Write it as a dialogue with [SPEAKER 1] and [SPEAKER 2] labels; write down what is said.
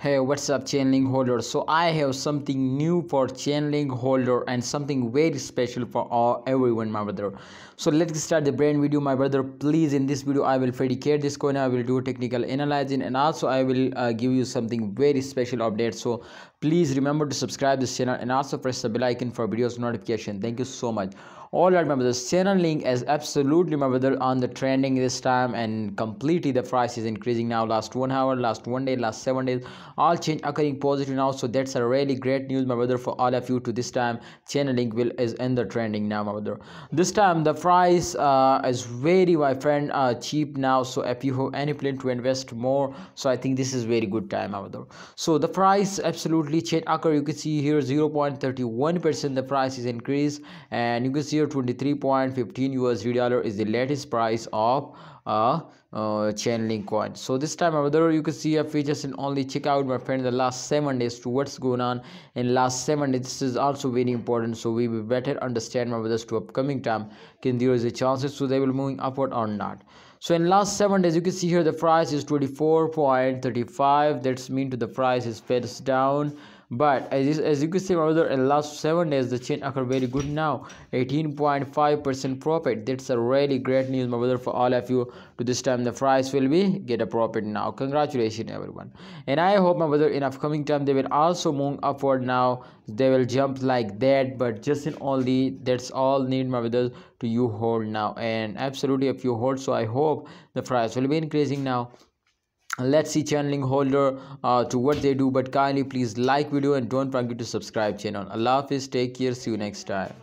[SPEAKER 1] Hey, what's up, Chainlink holder? So I have something new for Chainlink holder and something very special for everyone, my brother. So let's start the brand video, my brother. Please, in this video I will predicate this coin, I will do technical analyzing, and also I will give you something very special update. So please remember to subscribe this channel and also press the bell icon for videos notification. Thank you so much. All right, my brother, Chainlink is absolutely, my brother, on the trending this time, and completely the price is increasing now. Last 1 hour, last 1 day, last 7 days, all change occurring positive now. So that's a really great news, my brother, for all of you. To this time Chainlink will is in the trending now, my brother. This time the price is very, my friend, cheap now. So if you have any plan to invest more, so I think this is very good time, my brother. So the price absolutely change occur. You can see here 0.31% the price is increased, and you can see here 23.15 USD dollar is the latest price of Chainlink coin. So this time, my brother, you can see a features and only check out, my friend, the last 7 days to what's going on in last 7 days. This is also very important, so we will better understand, my brothers, to upcoming time can there is a chances so they will moving upward or not. So in last 7 days, you can see here the price is 24.35. that's mean to the price is fades down. But as you can see, my brother, in last 7 days the chain occur very good now, 18.5% profit. That's a really great news, my brother, for all of you. To this time the price will be get a profit now. Congratulations, everyone. And I hope, my brother, in upcoming time they will also move upward now. They will jump like that, but just in only that's all need, my brother, to you hold now. And absolutely, if you hold, so I hope the price will be increasing now. Let's see Chainlink holder to what they do, but kindly please like video and don't forget to subscribe channel. Allah Hafiz, take care, see you next time.